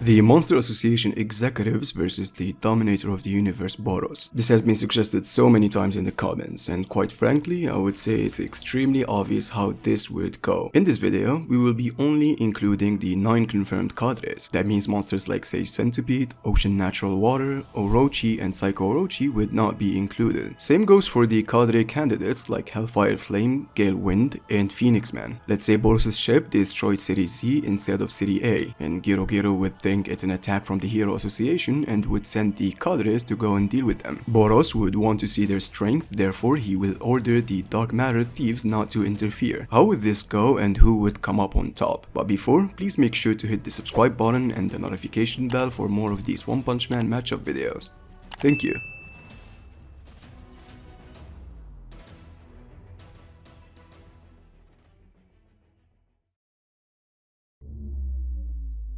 The Monster Association executives versus the dominator of the universe, Boros. This has been suggested so many times in the comments, and quite frankly, I would say it's extremely obvious how this would go. In this video, we will be only including the 9 confirmed cadres. That means monsters like Sage Centipede, Ocean Natural Water, Orochi, and Psycho Orochi would not be included. Same goes for the cadre candidates like Hellfire Flame, Gale Wind, and Phoenix Man. Let's say Boros' ship destroyed City Z instead of City A, and Gero would think it's an attack from the Hero Association and would send the cadres to go and deal with them. Boros would want to see their strength, therefore he will order the Dark Matter thieves not to interfere. How would this go and who would come up on top? But before, please make sure to hit the subscribe button and the notification bell for more of these One Punch Man matchup videos. Thank you.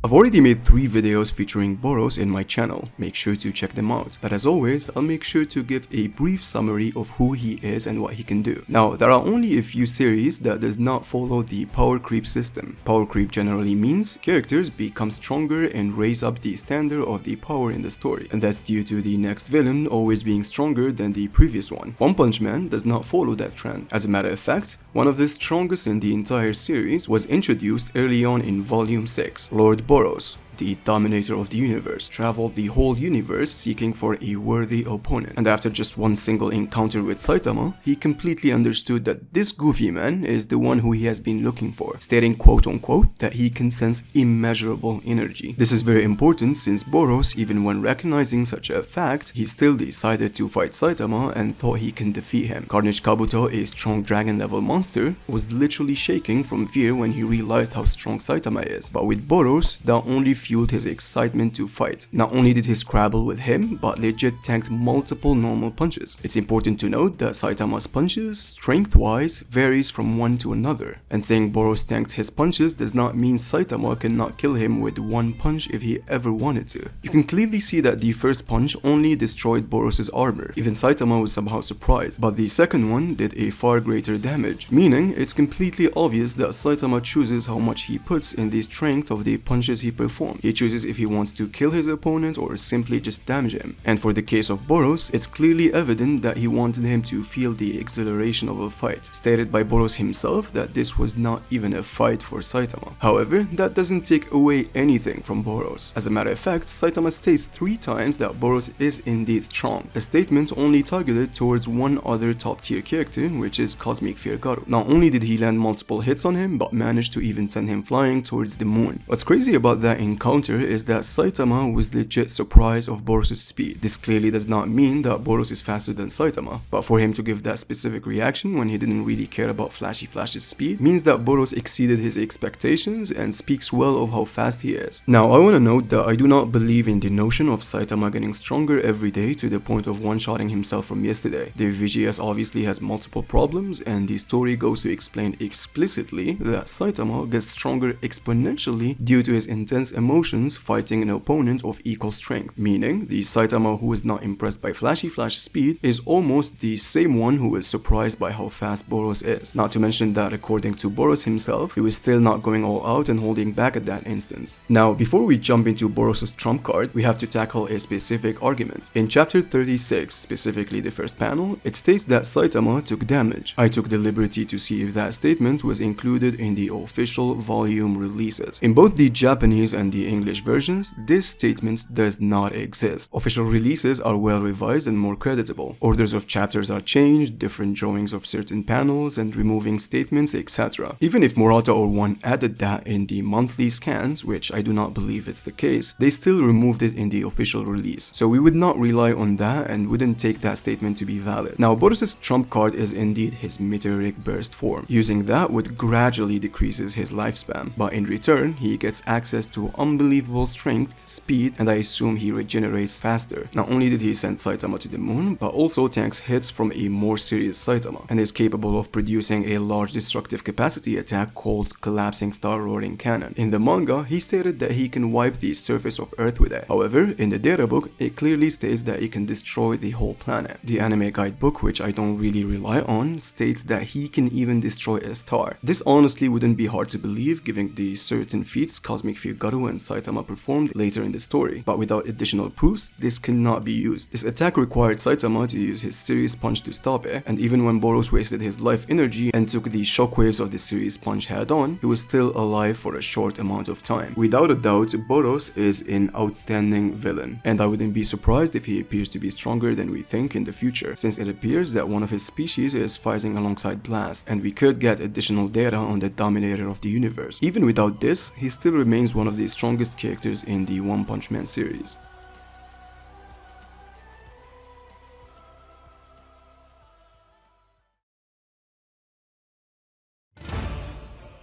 I've already made 3 videos featuring Boros in my channel, make sure to check them out. But as always, I'll make sure to give a brief summary of who he is and what he can do. Now, there are only a few series that does not follow the power creep system. Power creep generally means characters become stronger and raise up the standard of the power in the story, and that's due to the next villain always being stronger than the previous one. One Punch Man does not follow that trend. As a matter of fact, one of the strongest in the entire series was introduced early on in Volume 6, Lord Boros, the dominator of the universe, traveled the whole universe seeking for a worthy opponent, and after just one single encounter with Saitama, he completely understood that this goofy man is the one who he has been looking for, stating quote unquote that he can sense immeasurable energy. This is very important since Boros, even when recognizing such a fact, he still decided to fight Saitama and thought he can defeat him. Carnage Kabuto, a strong dragon level monster, was literally shaking from fear when he realized how strong Saitama is, but with Boros, that only fueled his excitement to fight. Not only did he scrabble with him, but legit tanked multiple normal punches. It's important to note that Saitama's punches, strength-wise, varies from one to another, and saying Boros tanked his punches does not mean Saitama cannot kill him with one punch if he ever wanted to. You can clearly see that the first punch only destroyed Boros' armor. Even Saitama was somehow surprised, but the second one did a far greater damage, meaning it's completely obvious that Saitama chooses how much he puts in the strength of the punches he performs. He chooses if he wants to kill his opponent or simply just damage him. And for the case of Boros, it's clearly evident that he wanted him to feel the exhilaration of a fight, stated by Boros himself that this was not even a fight for Saitama. However, that doesn't take away anything from Boros. As a matter of fact, Saitama states 3 times that Boros is indeed strong, a statement only targeted towards one other top tier character, which is Cosmic Fear Garu. Not only did he land multiple hits on him, but managed to even send him flying towards the moon. What's crazy about that encounter is that Saitama was legit surprised of Boros' speed. This clearly does not mean that Boros is faster than Saitama, but for him to give that specific reaction when he didn't really care about Flashy Flash's speed means that Boros exceeded his expectations and speaks well of how fast he is. Now, I want to note that I do not believe in the notion of Saitama getting stronger every day to the point of one-shotting himself from yesterday. The VGS obviously has multiple problems, and the story goes to explain explicitly that Saitama gets stronger exponentially due to his intense emotions fighting an opponent of equal strength, meaning the Saitama who is not impressed by Flashy Flash's speed is almost the same one who is surprised by how fast Boros is. Not to mention that according to Boros himself, he was still not going all out and holding back at that instance. Now, before we jump into Boros' trump card, we have to tackle a specific argument. In chapter 36, specifically the first panel, it states that Saitama took damage. I took the liberty to see if that statement was included in the official volume releases. In both the Japanese and the English versions, this statement does not exist. Official releases are well revised and more creditable. Orders of chapters are changed, different drawings of certain panels, and removing statements, etc. Even if Murata or One added that in the monthly scans, which I do not believe it's the case, they still removed it in the official release. So we would not rely on that and wouldn't take that statement to be valid. Now, Boros' trump card is indeed his meteoric burst form. Using that would gradually decreases his lifespan, but in return, he gets access to unbelievable strength, speed, and I assume he regenerates faster. Not only did he send Saitama to the moon, but also tanks hits from a more serious Saitama, and is capable of producing a large destructive capacity attack called Collapsing Star Roaring Cannon. In the manga, he stated that he can wipe the surface of Earth with it. However, in the Databook, it clearly states that he can destroy the whole planet. The anime guidebook, which I don't really rely on, states that he can even destroy a star. This honestly wouldn't be hard to believe given the certain feats Cosmic Fear Garu and Saitama performed later in the story, but without additional proofs, this cannot be used. This attack required Saitama to use his Series Punch to stop it, and even when Boros wasted his life energy and took the shockwaves of the Series Punch head on, he was still alive for a short amount of time. Without a doubt, Boros is an outstanding villain, and I wouldn't be surprised if he appears to be stronger than we think in the future, since it appears that one of his species is fighting alongside Blast, and we could get additional data on the dominator of the universe. Even without this, he still remains one of the strongest characters in the One Punch Man series.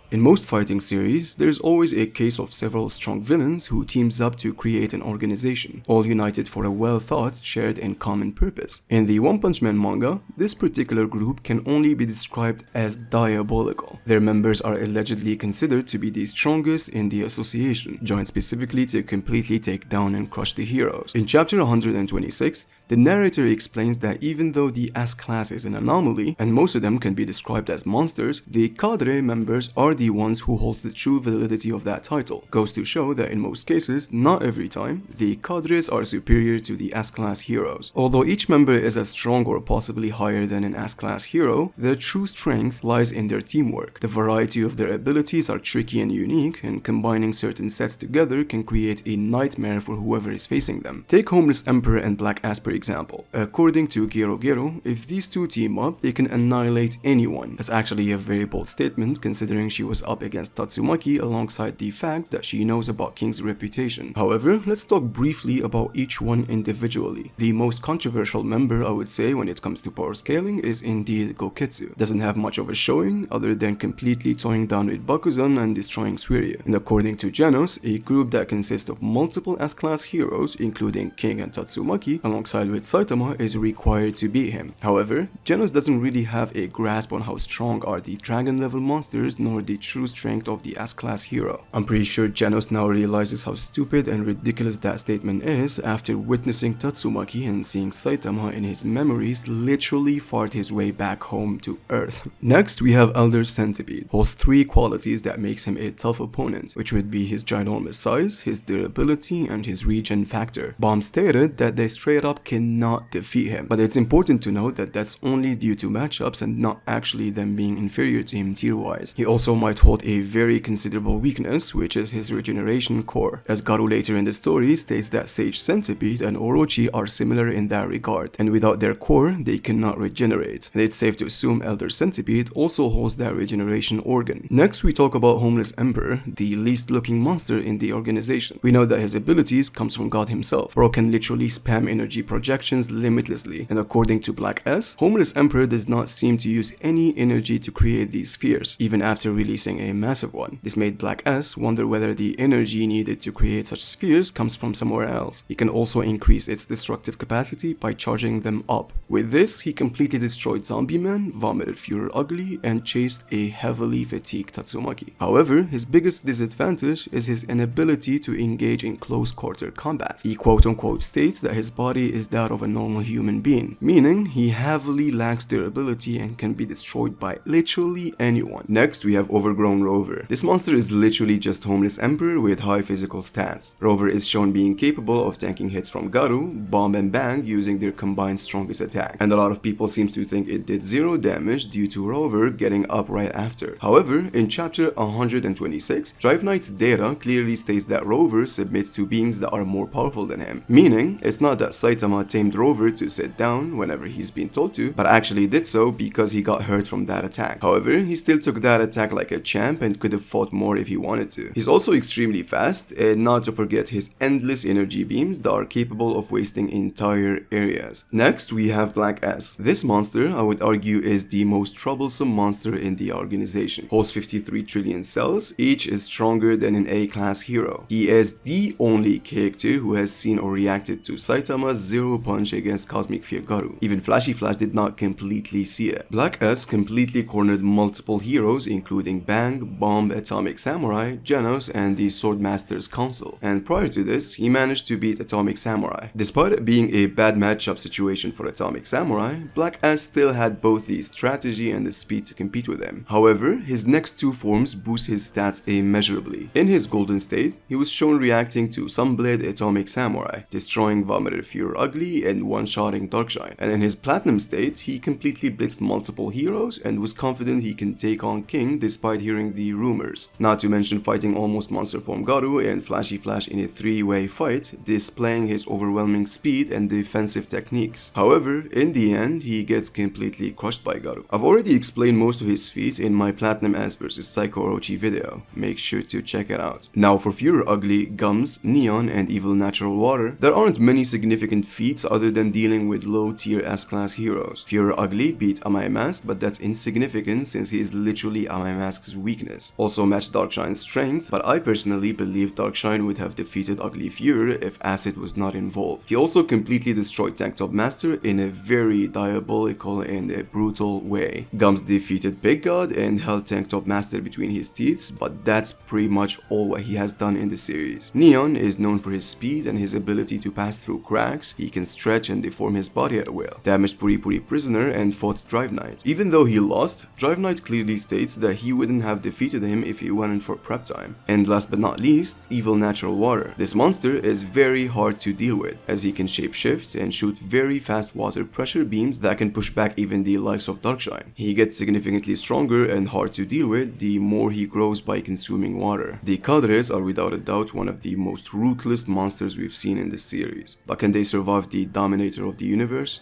In most fighting series, there's always a case of several strong villains who teams up to create an organization, all united for a well-thought, shared and common purpose. In the One Punch Man manga, this particular group can only be described as diabolical. Their members are allegedly considered to be the strongest in the association, joined specifically to completely take down and crush the heroes. In chapter 126, the narrator explains that even though the S class is an anomaly, and most of them can be described as monsters, the cadre members are the ones who hold the true validity of that title. Goes to show that in most cases, not every time, the cadres are superior to the S class heroes. Although each member is as strong or possibly higher than an S class hero, their true strength lies in their teamwork. The variety of their abilities are tricky and unique, and combining certain sets together can create a nightmare for whoever is facing them. Take Homeless Emperor and Black Ass for example. According to Gero Gero, if these two team up, they can annihilate anyone. That's actually a very bold statement considering she was up against Tatsumaki alongside the fact that she knows about King's reputation. However, let's talk briefly about each one individually. The most controversial member, I would say, when it comes to power scaling is indeed Goketsu. Doesn't have much of a showing other than completely toying down with Bakuzan and destroying Suiryu. And according to Genos, a group that consists of multiple S-class heroes including King and Tatsumaki alongside with Saitama is required to beat him. However, Genos doesn't really have a grasp on how strong are the dragon level monsters nor the true strength of the S-class hero. I'm pretty sure Genos now realizes how stupid and ridiculous that statement is after witnessing Tatsumaki and seeing Saitama in his memories literally fart his way back home to Earth. Next, we have Elder Centipede. Holds three qualities that makes him a tough opponent, which would be his ginormous size, his durability, and his regen factor. Bomb stated that they straight up cannot defeat him, but it's important to note that that's only due to matchups and not actually them being inferior to him tier-wise. He also might hold a very considerable weakness, which is his regeneration core, as Garu later in the story states that Sage Centipede and Orochi are similar in that regard, and without their core, they cannot regenerate, and it's safe to assume Elder Centipede also holds that regeneration organ. Next, we talk about Homeless Emperor, the least looking monster in the organization. We know that his abilities comes from God himself. Bro can literally spam energy projections limitlessly, and according to Black S, Homeless Emperor does not seem to use any energy to create these spheres, even after releasing a massive one. This made Black S wonder whether the energy needed to create such spheres comes from somewhere else. He can also increase its destructive capacity by charging them up. With this, he completely destroyed Zombie Man, vomited Führer Ugly, and chased a heavily fatigued Tatsumaki. However, his biggest disadvantage is his inability to engage in close quarter combat. He quote-unquote states that his body is that of a normal human being, meaning he heavily lacks durability and can be destroyed by literally anyone. Next, we have Overgrown Rover. This monster is literally just Homeless Emperor with high physical stats. Rover is shown being capable of tanking hits from Garu, Bomb and Bang using their combined strongest attack, and a lot of people seem to think it did 0 damage due to Rover getting up right after. However, in chapter 126, Drive Knight's data clearly states that Rover submits to beings that are more powerful than him, meaning it's not that Saitama tamed Rover to sit down whenever he's been told to, but actually did so because he got hurt from that attack. However, he still took that attack like a champ and could have fought more if he wanted to. He's also extremely fast, and not to forget his endless energy beams that are capable of wasting entire areas. Next, we have Black S. This monster, I would argue, is the most troublesome monster in the organization. Holds 53 trillion cells, each is stronger than an A-class hero. He is the only character who has seen or reacted to Saitama's 0 narrow punch against Cosmic Fear Garu. Even Flashy Flash did not completely see it. Black S completely cornered multiple heroes including Bang, Bomb, Atomic Samurai, Genos, and the Swordmaster's Council. And prior to this, he managed to beat Atomic Samurai. Despite it being a bad matchup situation for Atomic Samurai, Black S still had both the strategy and the speed to compete with him. However, his next two forms boost his stats immeasurably. In his golden state, he was shown reacting to Sunblade Atomic Samurai, destroying Vomiter Fear Ugly and one-shotting Darkshine. And in his platinum state, he completely blitzed multiple heroes and was confident he can take on King despite hearing the rumors. Not to mention fighting almost monster form Garu and Flashy Flash in a three-way fight, displaying his overwhelming speed and defensive techniques. However, in the end, he gets completely crushed by Garu. I've already explained most of his feat in my Platinum S vs Psycho Orochi video. Make sure to check it out. Now for Fear Ugly, Gums, Nyan, and Evil Natural Water, there aren't many significant feats other than dealing with low tier S-class heroes. Fear Ugly beat Amai Mask, but that's insignificant since he is literally Amai Mask's weakness. Also matched Darkshine's strength, but I personally believe Darkshine would have defeated Ugly Fear if Acid was not involved. He also completely destroyed Tank Top Master in a very diabolical and a brutal way. Gums defeated Big God and held Tank Top Master between his teeth, but that's pretty much all what he has done in the series. Nyan is known for his speed and his ability to pass through cracks. He can stretch and deform his body at will. Damaged Puri Puri Prisoner and fought Drive Knight. Even though he lost, Drive Knight clearly states that he wouldn't have defeated him if he went in for prep time. And last but not least, Evil Natural Water. This monster is very hard to deal with, as he can shapeshift and shoot very fast water pressure beams that can push back even the likes of Darkshine. He gets significantly stronger and hard to deal with the more he grows by consuming water. The Cadres are without a doubt one of the most ruthless monsters we've seen in this series, but can they survive the Dominator of the universe?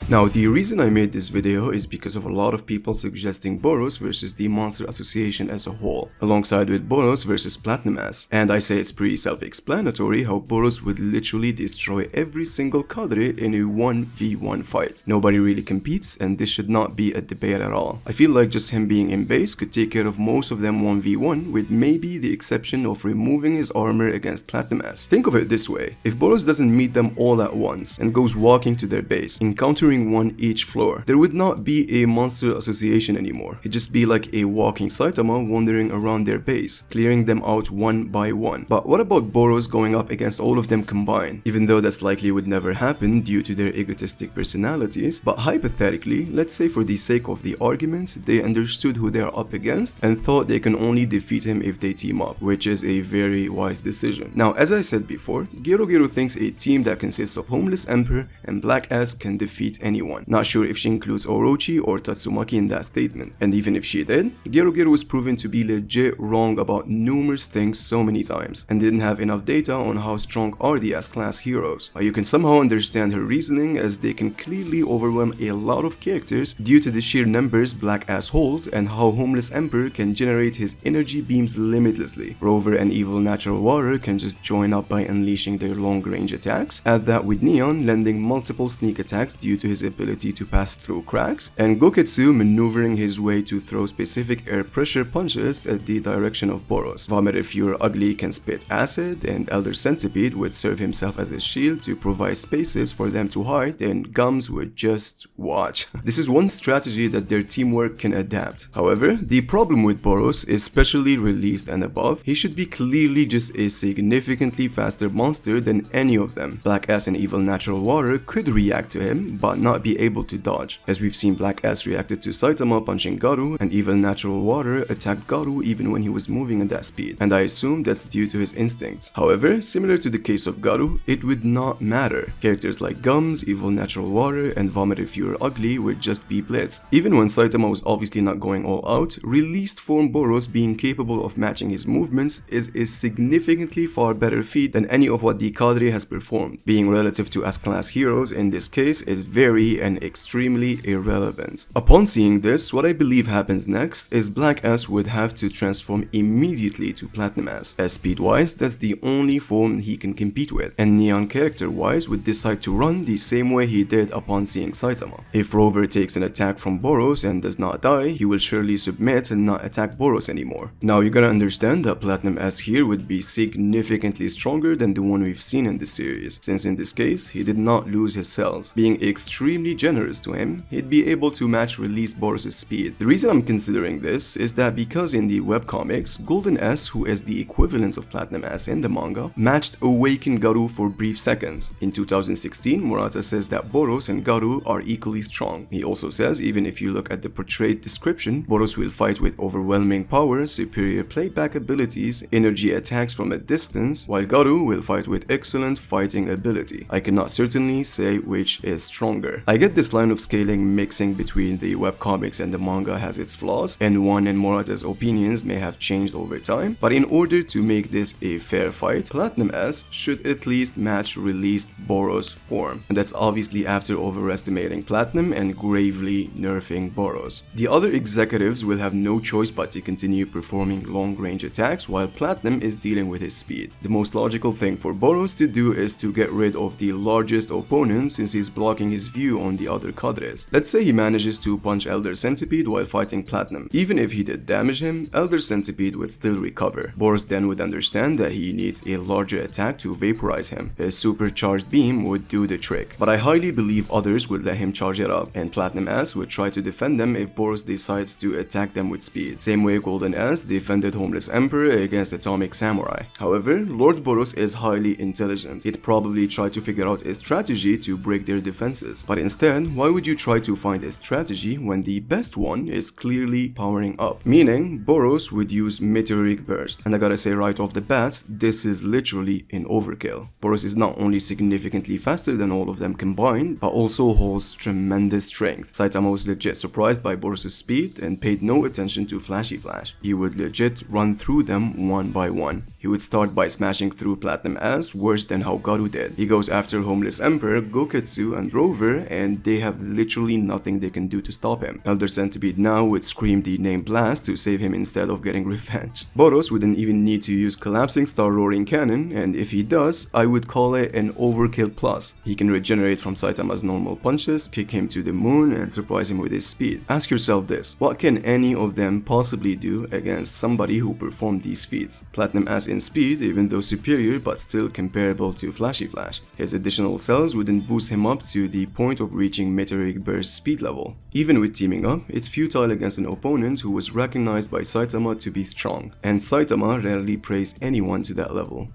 Now, the reason I made this video is because of a lot of people suggesting Boros versus the Monster Association as a whole, alongside with Boros versus Platinum S. And I say it's pretty self-explanatory how Boros would literally destroy every single cadre in a 1v1 fight. Nobody really competes, and this should not be a debate at all. I feel like just him being in base could take care of most of them 1v1, with maybe the exception of removing his armor against Platinum S. Think of it this way: if Boros doesn't meet them all at once and goes walking to their base, encountering one each floor, there would not be a Monster Association anymore. It'd just be like a walking Saitama wandering around their base, clearing them out one by one. But what about Boros going up against all of them combined? Even though that's likely would never happen due to their egotistic personalities, but hypothetically, let's say for the sake of the argument, they understood who they are up against and thought they can only defeat him if they team up, which is a very wise decision. Now, as I said before, Gero Gero thinks a team that consists of Homeless Emperor and Black Ass can defeat anyone. Not sure if she includes Orochi or Tatsumaki in that statement. And even if she did, Gero Gero was proven to be legit wrong about numerous things so many times, and didn't have enough data on how strong are the S-class heroes. But you can somehow understand her reasoning, as they can clearly overwhelm a lot of characters due to the sheer numbers Black Ass holds and how Homeless Emperor can generate his energy beams limitlessly. Rover and Evil Natural Water can just join up by unleashing their long-range attacks, add that with Nyan lending multiple sneak attacks due to his ability to pass through cracks, and Goketsu maneuvering his way to throw specific air pressure punches at the direction of Boros. Vomiter Fear Ugly can spit acid, and Elder Centipede would serve himself as a shield to provide spaces for them to hide, and Gums would just watch. This is one strategy that their teamwork can adapt. However, the problem with Boros, especially released and above, he should be clearly just a significantly faster monster than any of them. Black Ass and Evil Natural Water could react to him, but not be able to dodge, as we've seen Black Ass reacted to Saitama punching Garu, and Evil Natural Water attacked Garu even when he was moving at that speed, and I assume that's due to his instincts. However, similar to the case of Garu, it would not matter. Characters like Gums, Evil Natural Water, and Vomiter Fear Ugly would just be blitzed. Even when Saitama was obviously not going all out, released form Boros being capable of matching his movements is a significantly far better feat than any of what the cadre has performed. Being relative to S-class heroes in this case is very scary and extremely irrelevant. Upon seeing this, what I believe happens next is Black S would have to transform immediately to Platinum S, as speed-wise that's the only form he can compete with, and Nyan character-wise would decide to run the same way he did upon seeing Saitama. If Rover takes an attack from Boros and does not die, he will surely submit and not attack Boros anymore. Now you gotta understand that Platinum S here would be significantly stronger than the one we've seen in this series, since in this case he did not lose his cells. Being extremely generous to him, he'd be able to match released Boros' speed. The reason I'm considering this is that because in the webcomics, Golden S, who is the equivalent of Platinum S in the manga, matched Awakened Garu for brief seconds. In 2016, Murata says that Boros and Garu are equally strong. He also says even if you look at the portrayed description, Boros will fight with overwhelming power, superior playback abilities, energy attacks from a distance, while Garu will fight with excellent fighting ability. I cannot certainly say which is stronger. I get this line of scaling mixing between the webcomics and the manga has its flaws, and one and Murata's opinions may have changed over time, but in order to make this a fair fight, Platinum S should at least match released Boros form, and that's obviously after overestimating Platinum and gravely nerfing Boros. The other executives will have no choice but to continue performing long-range attacks while Platinum is dealing with his speed. The most logical thing for Boros to do is to get rid of the largest opponent since he's blocking his view on the other cadres. Let's say he manages to punch Elder Centipede while fighting Platinum. Even if he did damage him, Elder Centipede would still recover. Boros then would understand that he needs a larger attack to vaporize him. His supercharged beam would do the trick, but I highly believe others would let him charge it up, and Platinum S would try to defend them if Boros decides to attack them with speed. Same way Golden S defended Homeless Emperor against Atomic Samurai. However, Lord Boros is highly intelligent. He'd probably try to figure out a strategy to break their defenses. But instead, why would you try to find a strategy when the best one is clearly powering up? Meaning, Boros would use Meteoric Burst. And I gotta say right off the bat, this is literally an overkill. Boros is not only significantly faster than all of them combined, but also holds tremendous strength. Saitama was legit surprised by Boros' speed and paid no attention to Flashy Flash. He would legit run through them one by one. He would start by smashing through Platinum S worse than how Garu did. He goes after Homeless Emperor, Goketsu, and Rover, and they have literally nothing they can do to stop him. Elder Centipede now would scream the name Blast to save him instead of getting revenge. Boros wouldn't even need to use Collapsing Star Roaring Cannon, and if he does, I would call it an overkill plus. He can regenerate from Saitama's normal punches, kick him to the moon, and surprise him with his speed. Ask yourself this, what can any of them possibly do against somebody who performed these feats? Platinum S in speed, even though superior but still comparable to Flashy Flash. His additional cells wouldn't boost him up to the point of reaching Meteoric Burst speed level. Even with teaming up, it's futile against an opponent who was recognized by Saitama to be strong, and Saitama rarely praised anyone to that level.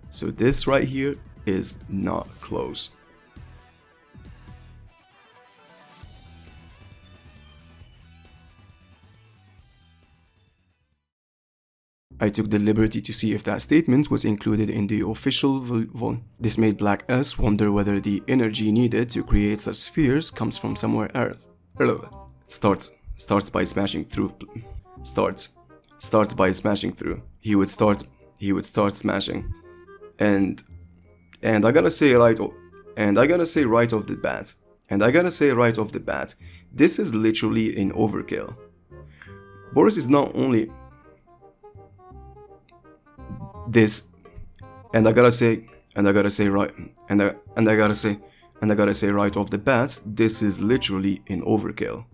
So this right here is not close. I took the liberty to see if that statement was included in the official volume. This made Black S wonder whether the energy needed to create such spheres comes from somewhere else. Starts by smashing through. Starts by smashing through. He would start smashing. And I gotta say right off the bat, this is literally an overkill. Boros is not only this, and I gotta say right off the bat, this is literally an overkill.